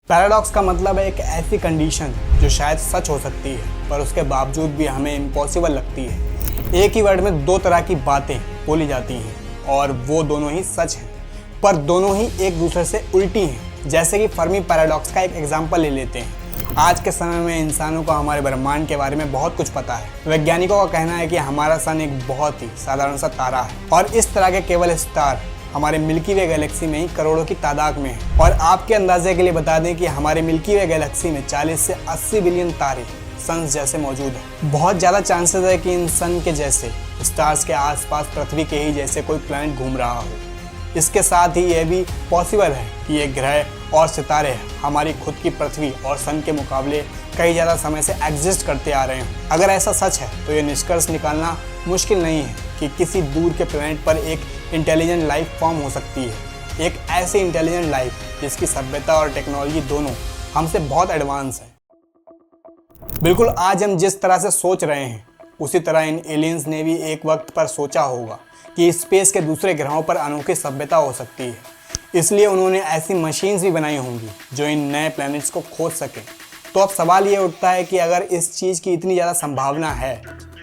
Paradox का मतलब है एक ऐसी कंडीशन जो शायद सच हो सकती है पर उसके बावजूद भी हमें इम्पॉसिबल लगती है। एक ही वर्ड में दो तरह की बातें बोली जाती हैं और वो दोनों ही सच हैं, पर दोनों ही एक दूसरे से उल्टी हैं। जैसे कि फर्मी पैराडॉक्स का एक एग्जाम्पल ले लेते हैं। आज के समय में इंसानों को हमारे ब्रह्मांड के बारे में बहुत कुछ पता है। वैज्ञानिकों का कहना है कि हमारा सन एक बहुत ही साधारण सा तारा है और इस तरह के केवल स्टार हमारे मिल्की वे गैलेक्सी में ही करोड़ों की तादाद में है। और आपके अंदाजे के लिए बता दें कि हमारे मिल्की वे गैलेक्सी में 40 से 80 बिलियन तारे सन्स जैसे मौजूद हैं। बहुत ज़्यादा चांसेस है कि इन सन के जैसे स्टार्स के आसपास पृथ्वी के ही जैसे कोई प्लैनेट घूम रहा हो। इसके साथ ही यह भी पॉसिबल है कि ये ग्रह और सितारे हमारी खुद की पृथ्वी और सन के मुकाबले कई ज़्यादा समय से एग्जिस्ट करते आ रहे हैं। अगर ऐसा सच है तो ये निष्कर्ष निकालना मुश्किल नहीं है कि किसी दूर के प्लैनेट पर एक इंटेलिजेंट लाइफ फॉर्म हो सकती है। एक ऐसी इंटेलिजेंट लाइफ जिसकी सभ्यता और टेक्नोलॉजी दोनों हमसे बहुत एडवांस है। बिल्कुल आज हम जिस तरह से सोच रहे हैं उसी तरह इन एलियंस ने भी एक वक्त पर सोचा होगा कि स्पेस के दूसरे ग्रहों पर अनोखी सभ्यता हो सकती है। इसलिए उन्होंने ऐसी मशीन्स भी बनाई होंगी जो इन नए प्लैनेट्स को खोज सकें। तो अब सवाल ये उठता है कि अगर इस चीज़ की इतनी ज़्यादा संभावना है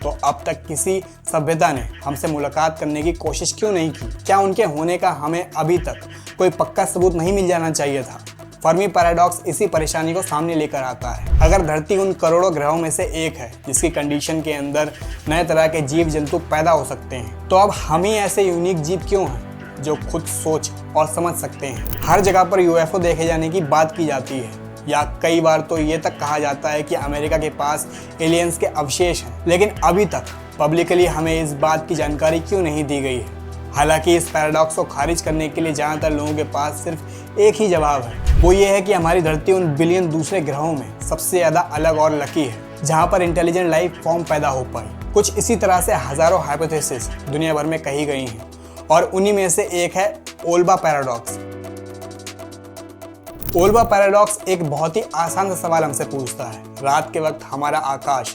तो अब तक किसी सभ्यता ने हमसे मुलाकात करने की कोशिश क्यों नहीं की? क्या उनके होने का हमें अभी तक कोई पक्का सबूत नहीं मिल जाना चाहिए था? फर्मी पैराडॉक्स इसी परेशानी को सामने लेकर आता है। अगर धरती उन करोड़ों ग्रहों में से एक है जिसकी कंडीशन के अंदर नए तरह के जीव जंतु पैदा हो सकते हैं, तो अब हम ही ऐसे यूनिक जीव क्यों हैं जो खुद सोच और समझ सकते हैं? हर जगह पर यूएफओ देखे जाने की बात की जाती है या कई बार तो ये तक कहा जाता है कि अमेरिका के पास एलियंस के अवशेष हैं, लेकिन अभी तक पब्लिकली हमें इस बात की जानकारी क्यों नहीं दी गई है? हालांकि इस पैराडॉक्स को खारिज करने के लिए ज़्यादातर लोगों के पास सिर्फ एक ही जवाब है, वो ये है कि हमारी धरती उन बिलियन दूसरे ग्रहों में सबसे ज़्यादा अलग और लकी है जहाँ पर इंटेलिजेंट लाइफ फॉर्म पैदा हो पाए। कुछ इसी तरह से हज़ारों हाइपोथेसिस दुनिया भर में कही गई हैं और उन्हीं में से एक है ओल्बा पैराडॉक्स। ओल्बा पैराडॉक्स एक बहुत ही आसान सा सवाल हमसे पूछता है, रात के वक्त हमारा आकाश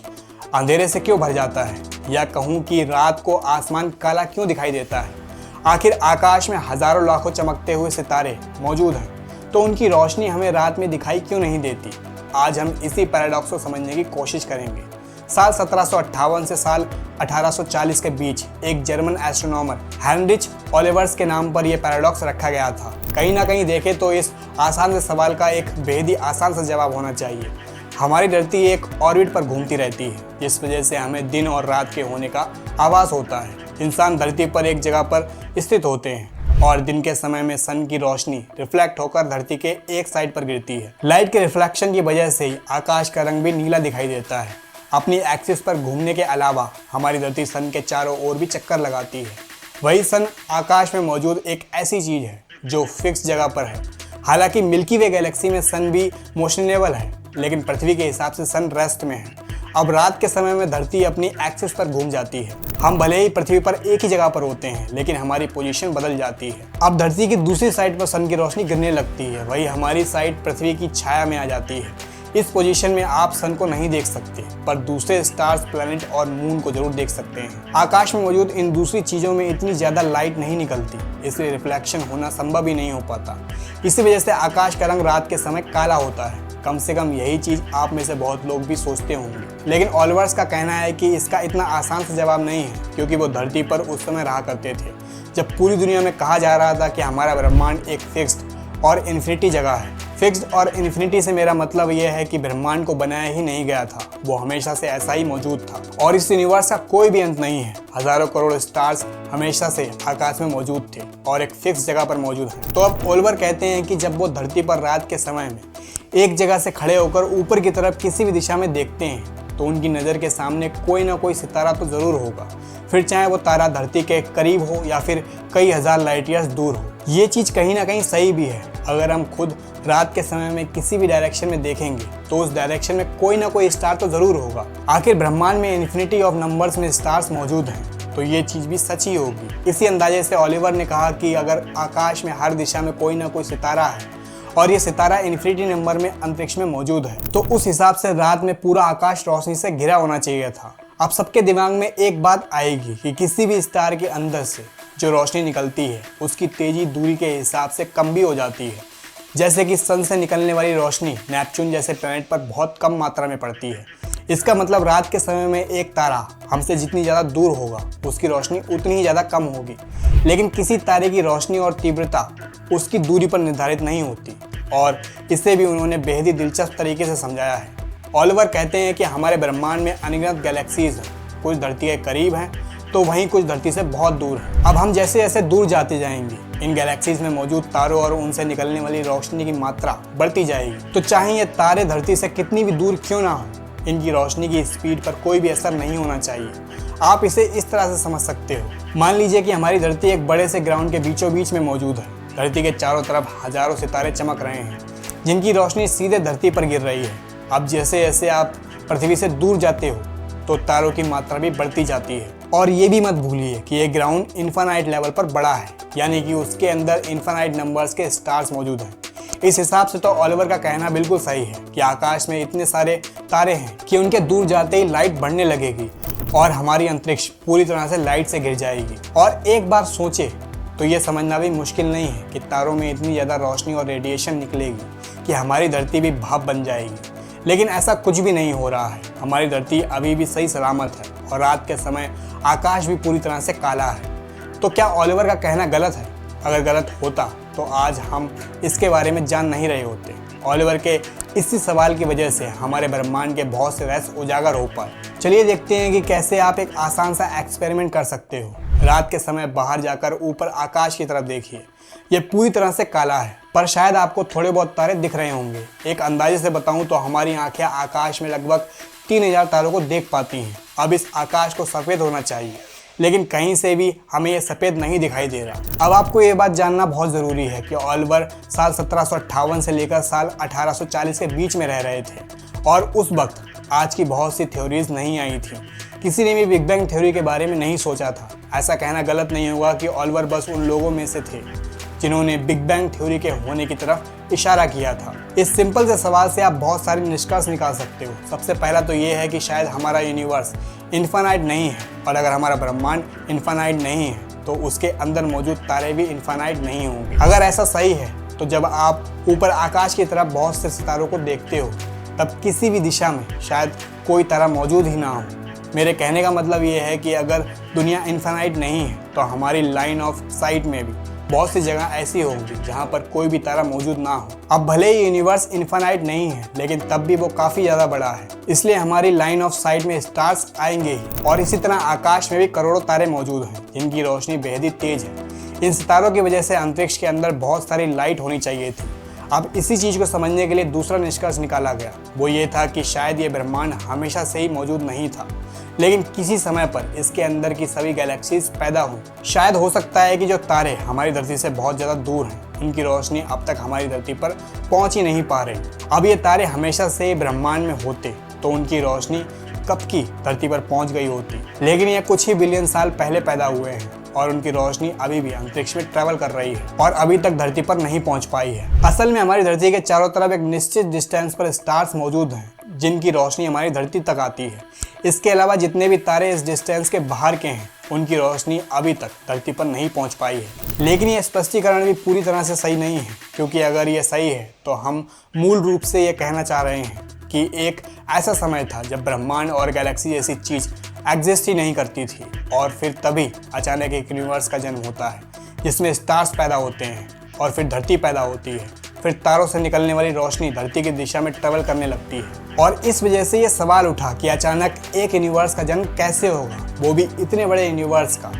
अंधेरे से क्यों भर जाता है, या कहूँ कि रात को आसमान काला क्यों दिखाई देता है? आखिर आकाश में हजारों लाखों चमकते हुए सितारे मौजूद हैं, तो उनकी रोशनी हमें रात में दिखाई क्यों नहीं देती? आज हम इसी पैराडॉक्स को समझने की कोशिश करेंगे। साल 1758 से साल 1840 के बीच एक जर्मन एस्ट्रोनॉमर हेनरिच ओलिवर्स के नाम पर यह पैराडॉक्स रखा गया था। कहीं ना कहीं देखें तो इस आसान से सवाल का एक बेहद ही आसान सा जवाब होना चाहिए। हमारी धरती एक ऑर्बिट पर घूमती रहती है, जिस वजह से हमें दिन और रात के होने का आभास होता है। इंसान धरती पर एक जगह पर स्थित होते हैं और दिन के समय में सन की रोशनी रिफ्लेक्ट होकर धरती के एक साइड पर गिरती है। लाइट के रिफ्लेक्शन की वजह से ही आकाश का रंग भी नीला दिखाई देता है। अपनी एक्सिस पर घूमने के अलावा हमारी धरती सन के चारों ओर भी चक्कर लगाती है। वही सन आकाश में मौजूद एक ऐसी चीज़ है जो फिक्स जगह पर है। हालांकि मिल्की वे गैलेक्सी में सन भी मोशनेबल है, लेकिन पृथ्वी के हिसाब से सन रेस्ट में है। अब रात के समय में धरती अपनी एक्सिस पर घूम जाती है। हम भले ही पृथ्वी पर एक ही जगह पर होते हैं, लेकिन हमारी पोजीशन बदल जाती है। अब धरती की दूसरी साइड पर सन की रोशनी गिरने लगती है, वही हमारी साइड पृथ्वी की छाया में आ जाती है। इस पोजीशन में आप सन को नहीं देख सकते, पर दूसरे स्टार्स, प्लैनेट और मून को जरूर देख सकते हैं। आकाश में मौजूद इन दूसरी चीज़ों में इतनी ज़्यादा लाइट नहीं निकलती, इसलिए रिफ्लेक्शन होना संभव ही नहीं हो पाता। इसी वजह से आकाश का रंग रात के समय काला होता है। कम से कम यही चीज़ आप में से बहुत लोग भी सोचते होंगे। लेकिन ओलिवर्स का कहना है कि इसका इतना आसान सा जवाब नहीं है, क्योंकि वो धरती पर उस समय रहा करते थे जब पूरी दुनिया में कहा जा रहा था कि हमारा ब्रह्मांड एक फिक्स्ड और इन्फिनिटी जगह है। फिक्स्ड और इन्फिनिटी से मेरा मतलब यह है कि ब्रह्मांड को बनाया ही नहीं गया था, वो हमेशा से ऐसा ही मौजूद था और इस यूनिवर्स का कोई भी अंत नहीं है। हजारों करोड़ स्टार्स हमेशा से आकाश में मौजूद थे और एक फिक्स जगह पर मौजूद हैं। तो अब ओलिवर कहते हैं कि जब वो धरती पर रात के समय में एक जगह से खड़े होकर ऊपर की तरफ किसी भी दिशा में देखते हैं तो उनकी नज़र के सामने कोई ना कोई सितारा तो ज़रूर होगा, फिर चाहे वो तारा धरती के करीब हो या फिर कई हजार लाइट ईयर्स दूर हो। ये चीज़ कहीं ना कहीं सही भी है। अगर हम खुद रात के समय में किसी भी डायरेक्शन में देखेंगे तो उस डायरेक्शन में कोई ना कोई स्टार तो ज़रूर होगा। आखिर ब्रह्मांड में इन्फिनिटी ऑफ नंबर्स में स्टार्स मौजूद हैं, तो ये चीज़ भी सच ही होगी। इसी अंदाजे से ओलिवर ने कहा कि अगर आकाश में हर दिशा में कोई ना कोई सितारा है और ये सितारा इन्फिनिटी नंबर में अंतरिक्ष में मौजूद है, तो उस हिसाब से रात में पूरा आकाश रोशनी से घिरा होना चाहिए था। अब सबके दिमाग में एक बात आएगी कि किसी भी स्टार के अंदर से जो रोशनी निकलती है उसकी तेजी दूरी के हिसाब से कम भी हो जाती है। जैसे कि सन से निकलने वाली रोशनी नेपच्यून जैसे प्लैनेट पर बहुत कम मात्रा में पड़ती है। इसका मतलब रात के समय में एक तारा हमसे जितनी ज़्यादा दूर होगा उसकी रोशनी उतनी ही ज़्यादा कम होगी। लेकिन किसी तारे की रोशनी और तीव्रता उसकी दूरी पर निर्धारित नहीं होती, और इसे भी उन्होंने बेहद ही दिलचस्प तरीके से समझाया है। ऑलिवर कहते हैं कि हमारे ब्रह्मांड में अनगिनत गैलेक्सीज हैं, कुछ धरती के करीब हैं तो वहीं कुछ धरती से बहुत दूर हैं। अब हम जैसे जैसे दूर जाते जाएंगे इन गैलेक्सीज में मौजूद तारों और उनसे निकलने वाली रोशनी की मात्रा बढ़ती जाएगी। तो चाहे ये तारे धरती से कितनी भी दूर क्यों ना हो, इनकी रोशनी की स्पीड पर कोई भी असर नहीं होना चाहिए। आप इसे इस तरह से समझ सकते हो। मान लीजिए कि हमारी धरती एक बड़े से ग्राउंड के बीचों बीच में मौजूद है। धरती के चारों तरफ हजारों सितारे चमक रहे हैं जिनकी रोशनी सीधे धरती पर गिर रही है। अब जैसे जैसे आप पृथ्वी से दूर जाते हो तो तारों की मात्रा भी बढ़ती जाती है। और ये भी मत भूलिए कि ये ग्राउंड इन्फानाइट लेवल पर बड़ा है, यानी कि उसके अंदर इन्फानाइट नंबर्स के स्टार्स मौजूद हैं। इस हिसाब से तो ऑलिवर का कहना बिल्कुल सही है कि आकाश में इतने सारे तारे हैं कि उनके दूर जाते ही लाइट बढ़ने लगेगी और हमारी अंतरिक्ष पूरी तरह से लाइट से घिर जाएगी। और एक बार सोचे तो ये समझना भी मुश्किल नहीं है कि तारों में इतनी ज़्यादा रोशनी और रेडिएशन निकलेगी कि हमारी धरती भी भाप बन जाएगी। लेकिन ऐसा कुछ भी नहीं हो रहा है। हमारी धरती अभी भी सही सलामत है और रात के समय आकाश भी पूरी तरह से काला है। तो क्या ऑलिवर का कहना गलत है? अगर गलत होता तो आज हम इसके बारे में जान नहीं रहे होते। ऑलिवर के इसी सवाल की वजह से हमारे ब्रह्मांड के बहुत से रहस्य उजागर हो पाए। चलिए देखते हैं कि कैसे आप एक आसान सा एक्सपेरिमेंट कर सकते हो। रात के समय बाहर जाकर ऊपर आकाश की तरफ देखिए। ये पूरी तरह से काला है, पर शायद आपको थोड़े बहुत तारे दिख रहे होंगे। एक अंदाजे से बताऊं तो हमारी आंखें आकाश में लगभग 3000 तारों को देख पाती हैं। अब इस आकाश को सफ़ेद होना चाहिए, लेकिन कहीं से भी हमें ये सफ़ेद नहीं दिखाई दे रहा। अब आपको ये बात जानना बहुत ज़रूरी है कि ऑलिवर साल 1758 से लेकर साल 1840 के बीच में रह रहे थे, और उस वक्त आज की बहुत सी थ्योरीज नहीं आई थी। किसी ने भी बिग बैंग थ्योरी के बारे में नहीं सोचा था। ऐसा कहना गलत नहीं होगा कि ऑलिवर बस उन लोगों में से थे जिन्होंने बिग बैंग थ्योरी के होने की तरफ इशारा किया था। इस सिंपल से सवाल से आप बहुत सारे निष्कर्ष निकाल सकते हो। सबसे पहला तो ये है कि शायद हमारा यूनिवर्स इन्फानाइट नहीं है, और अगर हमारा ब्रह्मांड इन्फानाइट नहीं है तो उसके अंदर मौजूद तारे भी इन्फानाइट नहीं होंगे। अगर ऐसा सही है तो जब आप ऊपर आकाश की तरफ बहुत से सितारों को देखते हो तब किसी भी दिशा में शायद कोई तारा मौजूद ही ना हो। मेरे कहने का मतलब ये है कि अगर दुनिया इन्फानाइट नहीं है तो हमारी लाइन ऑफ साइट में भी बहुत सी जगह ऐसी होंगी जहाँ पर कोई भी तारा मौजूद ना हो। अब भले ही यूनिवर्स इन्फानाइट नहीं है, लेकिन तब भी वो काफ़ी ज़्यादा बड़ा है, इसलिए हमारी लाइन ऑफ साइट में स्टार्स आएंगे ही। और इसी तरह आकाश में भी करोड़ों तारे मौजूद हैं जिनकी रोशनी बेहद ही तेज है। इन सितारों की वजह से अंतरिक्ष के अंदर बहुत सारी लाइट होनी चाहिए थी। अब इसी चीज़ को समझने के लिए दूसरा निष्कर्ष निकाला गया। वो ये था कि शायद ये ब्रह्मांड हमेशा से ही मौजूद नहीं था, लेकिन किसी समय पर इसके अंदर की सभी गैलेक्सीज पैदा हुई। शायद हो सकता है कि जो तारे हमारी धरती से बहुत ज़्यादा दूर हैं, इनकी रोशनी अब तक हमारी धरती पर पहुंच ही नहीं पा रही। अब ये तारे हमेशा से ब्रह्मांड में होते तो उनकी रोशनी कब की धरती पर पहुंच गई होती, लेकिन ये कुछ ही बिलियन साल पहले पैदा हुए हैं और उनकी रोशनी अभी भी अंतरिक्ष में ट्रैवल कर रही है और अभी तक धरती पर नहीं पहुंच पाई है। असल में हमारी धरती के चारों तरफ एक निश्चित डिस्टेंस पर स्टार्स मौजूद हैं जिनकी रोशनी हमारी धरती तक आती है। इसके अलावा जितने भी तारे इस डिस्टेंस के बाहर के हैं उनकी रोशनी अभी तक धरती पर नहीं पहुंच पाई है। लेकिन ये स्पष्टीकरण भी पूरी तरह से सही नहीं है, क्योंकि अगर ये सही है तो हम मूल रूप से ये कहना चाह रहे हैं कि एक ऐसा समय था जब ब्रह्मांड और गैलेक्सी जैसी चीज़ एग्जिस्ट ही नहीं करती थी, और फिर तभी अचानक एक यूनिवर्स का जन्म होता है जिसमें स्टार्स पैदा होते हैं और फिर धरती पैदा होती है। फिर तारों से निकलने वाली रोशनी धरती की दिशा में ट्रेवल करने लगती है, और इस वजह से ये सवाल उठा कि अचानक एक यूनिवर्स का जन्म कैसे होगा, वो भी इतने बड़े यूनिवर्स का।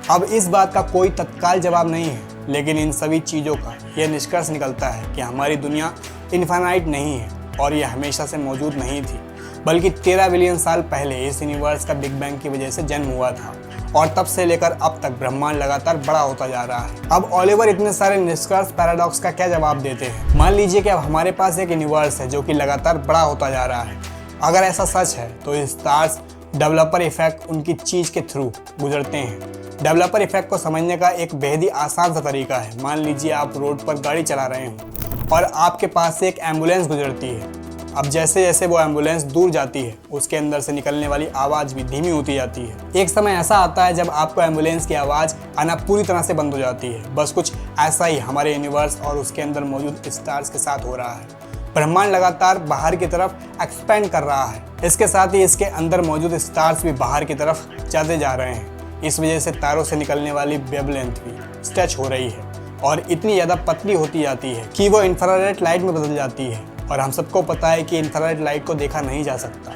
अब इस बात का कोई तत्काल जवाब नहीं है, लेकिन इन सभी चीज़ों का यह निष्कर्ष निकलता है कि हमारी दुनिया इन्फानाइट नहीं है और ये हमेशा से मौजूद नहीं थी, बल्कि 13 बिलियन साल पहले इस यूनिवर्स का बिग बैंग की वजह से जन्म हुआ था, और तब से लेकर अब तक ब्रह्मांड लगातार बड़ा होता जा रहा है। अब ऑलिवर इतने सारे निष्कर्ष पैराडॉक्स का क्या जवाब देते हैं? मान लीजिए कि अब हमारे पास एक यूनिवर्स है जो कि लगातार बड़ा होता जा रहा है। अगर ऐसा सच है तो स्टार्स डेवलपर इफेक्ट उनकी चीज़ के थ्रू गुजरते हैं। डेवलपर इफेक्ट को समझने का एक बेहद ही आसान सा तरीका है। मान लीजिए आप रोड पर गाड़ी चला रहे हैं और आपके पास से एक एम्बुलेंस गुजरती है। अब जैसे जैसे वो एम्बुलेंस दूर जाती है उसके अंदर से निकलने वाली आवाज़ भी धीमी होती जाती है। एक समय ऐसा आता है जब आपको एम्बुलेंस की आवाज़ आना पूरी तरह से बंद हो जाती है। बस कुछ ऐसा ही हमारे यूनिवर्स और उसके अंदर मौजूद स्टार्स के साथ हो रहा है। ब्रह्मांड लगातार बाहर की तरफ एक्सपेंड कर रहा है। इसके साथ ही इसके अंदर मौजूद स्टार्स भी बाहर की तरफ जाते जा रहे हैं। इस वजह से तारों से निकलने वाली वेवलेंथ भी स्ट्रेच हो रही है और इतनी ज़्यादा पतली होती जाती है कि वो इंफ्रारेड लाइट में बदल जाती है। और हम सबको पता है कि इंफ्रारेड लाइट को देखा नहीं जा सकता।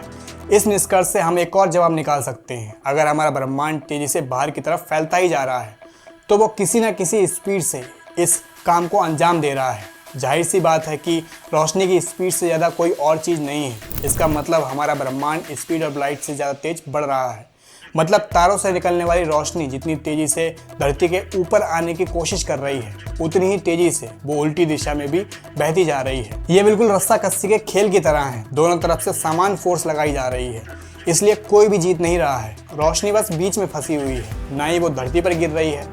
इस निष्कर्ष से हम एक और जवाब निकाल सकते हैं, अगर हमारा ब्रह्मांड तेज़ी से बाहर की तरफ फैलता ही जा रहा है तो वो किसी न किसी स्पीड से इस काम को अंजाम दे रहा है। जाहिर सी बात है कि रोशनी की स्पीड से ज़्यादा कोई और चीज़ नहीं है। इसका मतलब हमारा ब्रह्मांड स्पीड ऑफ लाइट से ज़्यादा तेज बढ़ रहा है। मतलब तारों से निकलने वाली रोशनी जितनी तेज़ी से धरती के ऊपर आने की कोशिश कर रही है उतनी ही तेज़ी से वो उल्टी दिशा में भी बहती जा रही है। ये बिल्कुल रस्सा कस्सी के खेल की तरह है। दोनों तरफ से समान फोर्स लगाई जा रही है, इसलिए कोई भी जीत नहीं रहा है। रोशनी बस बीच में फंसी हुई है। ना ही वो धरती पर गिर रही है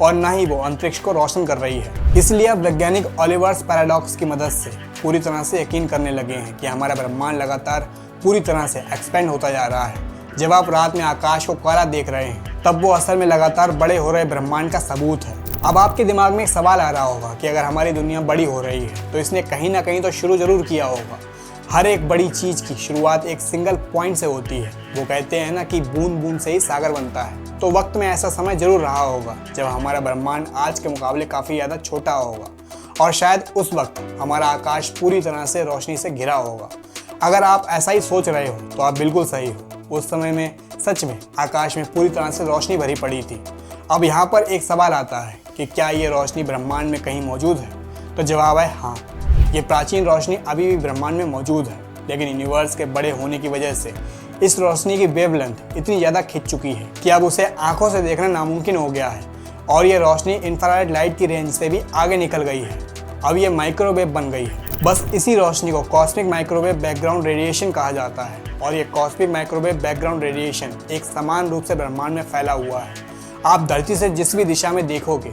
और ना ही वो अंतरिक्ष को रोशन कर रही है। इसलिए अब वैज्ञानिक ओलिवर्स पैराडॉक्स की मदद से पूरी तरह से यकीन करने लगे हैं कि हमारा ब्रह्मांड लगातार पूरी तरह से एक्सपेंड होता जा रहा है। जब आप रात में आकाश को काला देख रहे हैं तब वो असल में लगातार बड़े हो रहे ब्रह्मांड का सबूत है। अब आपके दिमाग में एक सवाल आ रहा होगा कि अगर हमारी दुनिया बड़ी हो रही है तो इसने कहीं ना कहीं तो शुरू जरूर किया होगा। हर एक बड़ी चीज़ की शुरुआत एक सिंगल पॉइंट से होती है। वो कहते हैं ना कि बूंद बूंद से ही सागर बनता है। तो वक्त में ऐसा समय जरूर रहा होगा जब हमारा ब्रह्मांड आज के मुकाबले काफ़ी ज़्यादा छोटा होगा और शायद उस वक्त हमारा आकाश पूरी तरह से रोशनी से घिरा होगा। अगर आप ऐसा ही सोच रहे हो तो आप बिल्कुल सही हो। उस समय में सच में आकाश में पूरी तरह से रोशनी भरी पड़ी थी। अब यहाँ पर एक सवाल आता है कि क्या ये रोशनी ब्रह्मांड में कहीं मौजूद है? तो जवाब है हाँ, ये प्राचीन रोशनी अभी भी ब्रह्मांड में मौजूद है। लेकिन यूनिवर्स के बड़े होने की वजह से इस रोशनी की वेवलेंथ इतनी ज़्यादा खिंच चुकी है कि अब उसे आंखों से देखना नामुमकिन हो गया है और ये रोशनी इंफ्रारेड लाइट की रेंज से भी आगे निकल गई है। अब ये माइक्रोवेव बन गई है। बस इसी रोशनी को कॉस्मिक माइक्रोवेव बैकग्राउंड रेडिएशन कहा जाता है और ये कॉस्मिक माइक्रोवेव बैकग्राउंड रेडिएशन एक समान रूप से ब्रह्मांड में फैला हुआ है। आप धरती से जिस भी दिशा में देखोगे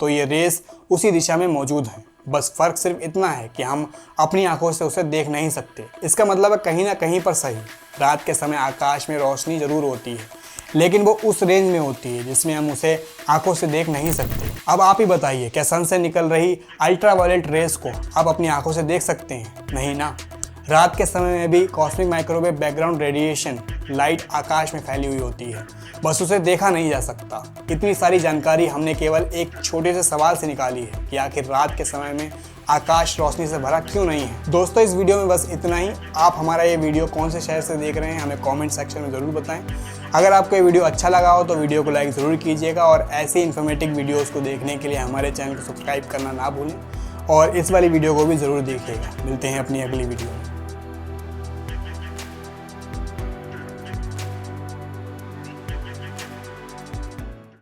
तो ये रेस उसी दिशा में मौजूद है। बस फर्क सिर्फ इतना है कि हम अपनी आंखों से उसे देख नहीं सकते। इसका मतलब है कहीं ना कहीं पर सही रात के समय आकाश में रोशनी जरूर होती है, लेकिन वो उस रेंज में होती है जिसमें हम उसे आंखों से देख नहीं सकते। अब आप ही बताइए, क्या सन से निकल रही अल्ट्रावायलेट रेस को आप अपनी आंखों से देख सकते हैं? नहीं ना। रात के समय में भी cosmic microwave background radiation light आकाश में फैली हुई होती है, बस उसे देखा नहीं जा सकता। इतनी सारी जानकारी हमने केवल एक छोटे से सवाल से निकाली है कि आखिर रात के समय में आकाश रोशनी से भरा क्यों नहीं है। दोस्तों, इस वीडियो में बस इतना ही। आप हमारा ये वीडियो कौन से शहर से देख रहे हैं हमें कमेंट सेक्शन में ज़रूर बताएं। अगर आपको ये वीडियो अच्छा लगा हो तो वीडियो को लाइक ज़रूर कीजिएगा और ऐसे इन्फॉर्मेटिव वीडियोज़ को देखने के लिए हमारे चैनल को सब्सक्राइब करना ना भूलें और इस वाली वीडियो को भी ज़रूर देखिएगा। मिलते हैं अपनी अगली वीडियो में।